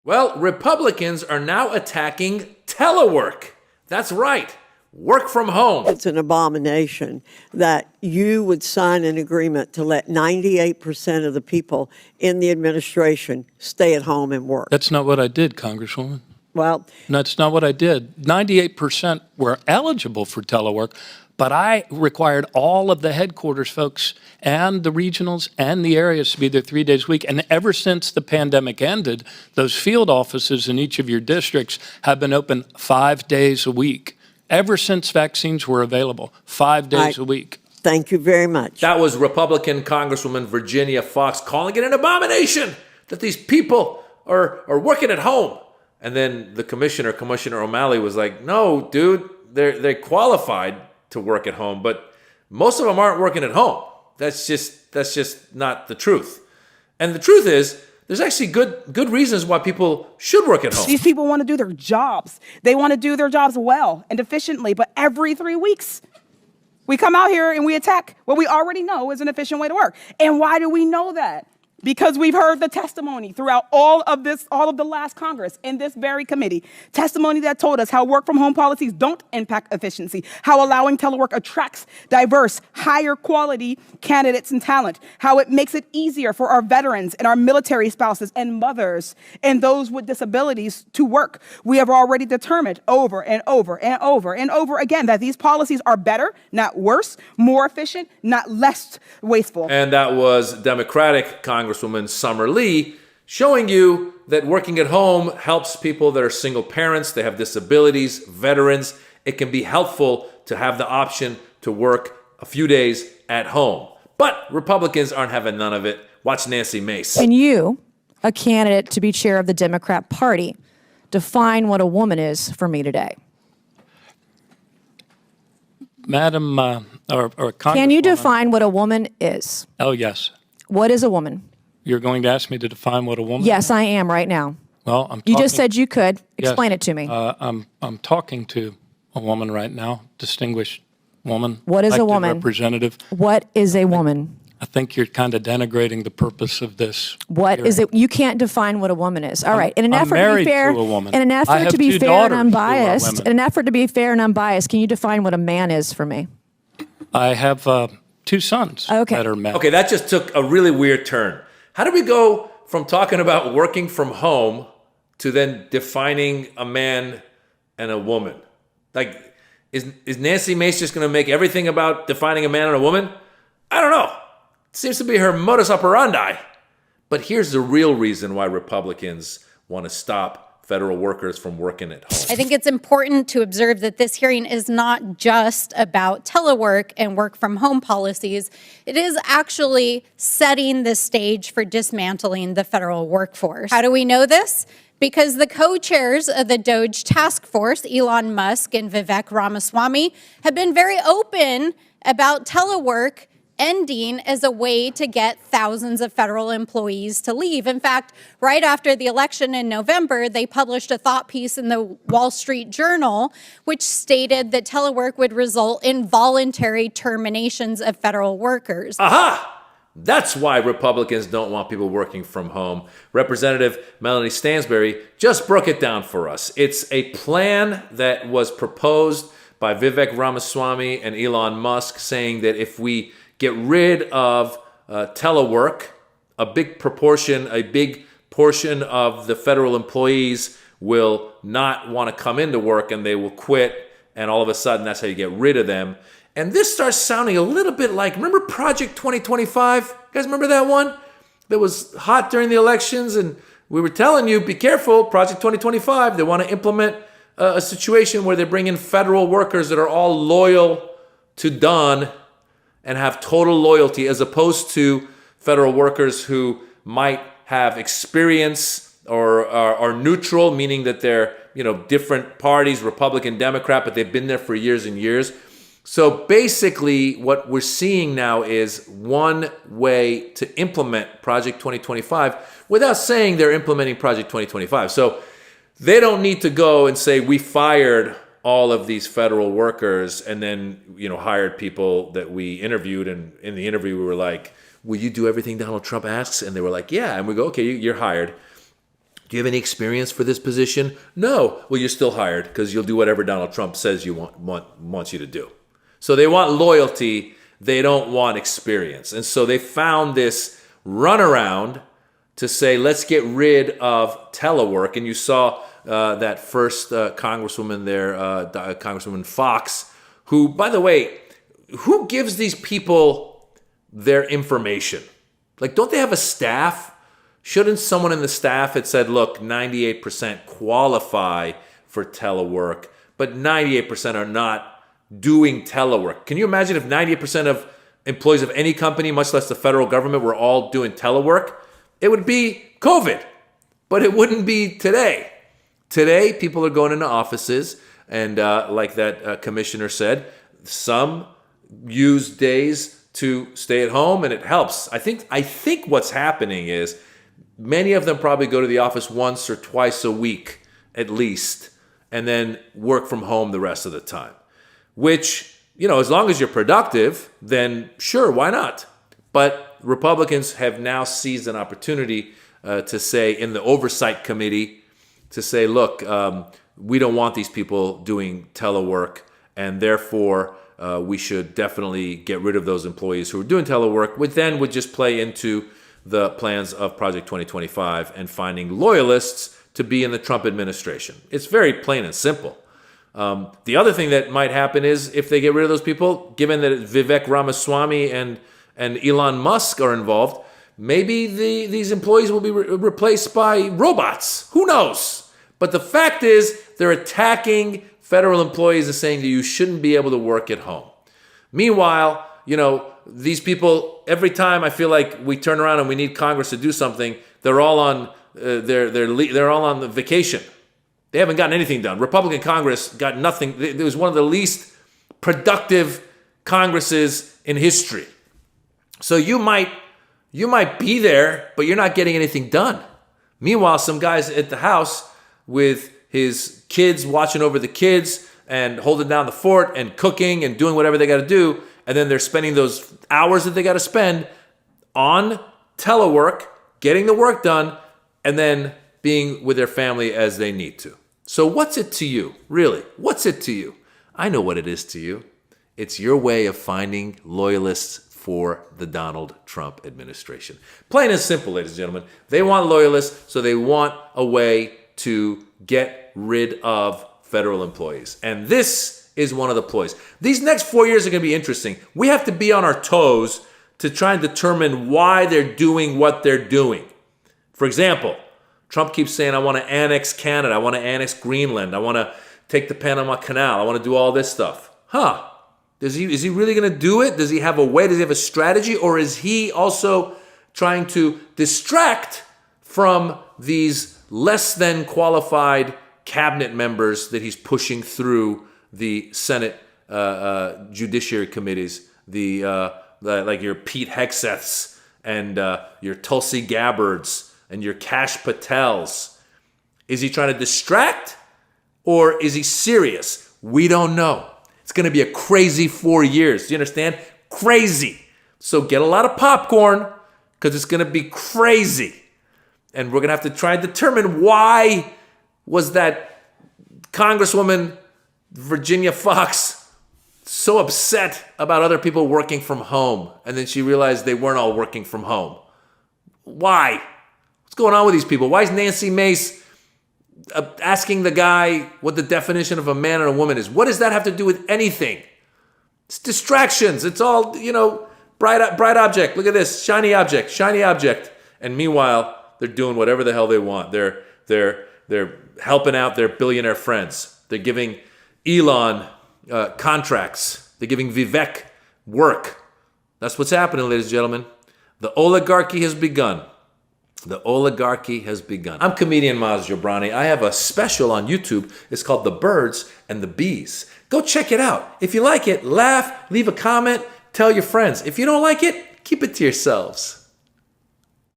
Well, Republicans are now attacking telework. That's right. Work from home. It's an abomination that you would sign an agreement to let 98% of the people in the administration stay at home and work. That's not what I did, Congresswoman. Well, That's not what I did. 98% were eligible for telework, but I required all of the headquarters folks and the regionals and the areas to be there 3 days a week. And ever since the pandemic ended, those field offices in each of your districts have been open 5 days a week. Ever since vaccines were available, 5 days a week. Thank you very much. That was Republican Congresswoman Virginia Foxx calling it an abomination that these people are working at home. And then the Commissioner O'Malley, was like, no, dude, they're qualified to work at home, but most of them aren't working at home. That's just not the truth. And the truth is, there's actually good reasons why people should work at home. These people want to do their jobs. They want to do their jobs well and efficiently, but every 3 weeks, we come out here and we attack what we already know is an efficient way to work. And why do we know that? Because we've heard the testimony throughout all of the last Congress in this very committee. Testimony that told us how work from home policies don't impact efficiency, how allowing telework attracts diverse, higher quality candidates and talent, how it makes it easier for our veterans and our military spouses and mothers and those with disabilities to work. We have already determined over and over and over and over again that these policies are better, not worse, more efficient, not less wasteful. And that was Democratic Congresswoman Summer Lee showing you that working at home helps people that are single parents, they have disabilities, veterans. It can be helpful to have the option to work a few days at home. But Republicans aren't having none of it. Watch Nancy Mace. Can you, a candidate to be chair of the Democrat Party, define what a woman is for me today? Madam, or Congresswoman. Can you define what a woman is? Oh, yes. What is a woman? You're going to ask me to define what a woman is? Yes, I am right now. Well, I'm talking, You just said you could. Explain yes, it to me. I'm talking to a woman right now, distinguished woman. What is a elected woman? Representative. What is a woman? I think you're kind of denigrating the purpose of this. What is it? You can't define what a woman is. All right. In an I'm effort to be married fair, to a woman. in an I effort have to be two fair and daughters who are unbiased, women. in an effort to be fair and unbiased, can you define what a man is for me? I have 2 sons that are men. Okay, that just took a really weird turn. How do we go from talking about working from home to then defining a man and a woman? Like, is Nancy Mace just going to make everything about defining a man and a woman? I don't know. It seems to be her modus operandi. But here's the real reason why Republicans want to stop federal workers from working at home. I think it's important to observe that this hearing is not just about telework and work from home policies. It is actually setting the stage for dismantling the federal workforce. How do we know this? Because the co-chairs of the DOGE task force, Elon Musk and Vivek Ramaswamy, have been very open about telework ending as a way to get thousands of federal employees to leave. In fact, right after the election in November, they published a thought piece in the Wall Street Journal, which stated that telework would result in voluntary terminations of federal workers. Aha! That's why Republicans don't want people working from home. Representative Melanie Stansbury just broke it down for us. It's a plan that was proposed by Vivek Ramaswamy and Elon Musk, saying that if we get rid of telework, a big portion of the federal employees will not want to come into work and they will quit. And all of a sudden, that's how you get rid of them. And this starts sounding a little bit like, remember Project 2025? You guys remember that one? That was hot during the elections. And we were telling you, be careful, Project 2025. They want to implement a situation where they bring in federal workers that are all loyal to Don and have total loyalty, as opposed to federal workers who might have experience or are neutral, meaning that they're different parties, Republican, Democrat, but they've been there for years and years. So basically, what we're seeing now is one way to implement Project 2025 without saying they're implementing Project 2025. So they don't need to go and say, we fired all of these federal workers and then, hired people that we interviewed. And in the interview, we were like, will you do everything Donald Trump asks? And they were like, yeah. And we go, okay, you're hired. Do Do you have any experience for this position? No. Well, you're still hired because you'll do whatever Donald Trump says you wants you to do. So they want loyalty. They don't want experience. And so they found this runaround to say, let's get rid of telework. And you saw that first Congresswoman there, Congresswoman Foxx, who, by the way, who gives these people their information? Like, don't they have a staff? Shouldn't someone in the staff had said, look, 98% qualify for telework, but 98% are not doing telework? Can you imagine if 98% of employees of any company, much less the federal government, were all doing telework? It would be COVID, but it wouldn't be today. Today, people are going into offices, and like that commissioner said, some use days to stay at home, and it helps. I think what's happening is many of them probably go to the office once or twice a week at least, and then work from home the rest of the time. Which, as long as you're productive, then sure, why not? But Republicans have now seized an opportunity to say in the oversight committee, to say, look, we don't want these people doing telework, and therefore we should definitely get rid of those employees who are doing telework, which then would just play into the plans of Project 2025 and finding loyalists to be in the Trump administration. It's very plain and simple. The other thing that might happen is if they get rid of those people, given that Vivek Ramaswamy and Elon Musk are involved, maybe these employees will be replaced by robots. Who knows? But the fact is they're attacking federal employees and saying that you shouldn't be able to work at home. Meanwhile, these people, every time I feel like we turn around and we need Congress to do something, they're all on they're all on the vacation. They haven't gotten anything done. Republican Congress got nothing. It was one of the least productive Congresses in history. So you might be there, but you're not getting anything done. Meanwhile, some guy's at the house with his kids, watching over the kids and holding down the fort and cooking and doing whatever they got to do. And then they're spending those hours that they got to spend on telework, getting the work done, and then being with their family as they need to. So what's it to you? Really, what's it to you? I know what it is to you. It's your way of finding loyalists for the Donald Trump administration. Plain and simple, ladies and gentlemen. They want loyalists, so they want a way to get rid of federal employees. And this is one of the ploys. These next 4 years are going to be interesting. We have to be on our toes to try and determine why they're doing what they're doing. For example, Trump keeps saying, I want to annex Canada. I want to annex Greenland. I want to take the Panama Canal. I want to do all this stuff. Is he really going to do it? Does he have a way? Does he have a strategy? Or is he also trying to distract from these less than qualified cabinet members that he's pushing through the Senate judiciary committees, like your Pete Hegseths and your Tulsi Gabbards and your Kash Patels? Is he trying to distract, or is he serious? We don't know. It's going to be a crazy 4 years. Do you understand? Crazy. So get a lot of popcorn, because it's going to be crazy. And we're going to have to try and determine why was that Congresswoman Virginia Foxx so upset about other people working from home, and then she realized they weren't all working from home. Why? What's going on with these people? Why is Nancy Mace asking the guy what the definition of a man and a woman is? What does that have to do with anything? It's distractions. It's all, bright object. Look at this, shiny object. And meanwhile, they're doing whatever the hell they want. They're helping out their billionaire friends. They're giving Elon contracts. They're giving Vivek work. That's what's happening, ladies and gentlemen. The oligarchy has begun. The oligarchy has begun. I'm comedian Maz Jobrani. I have a special on YouTube. It's called The Birds and the Bees. Go check it out. If you like it, laugh, leave a comment, tell your friends. If you don't like it, keep it to yourselves.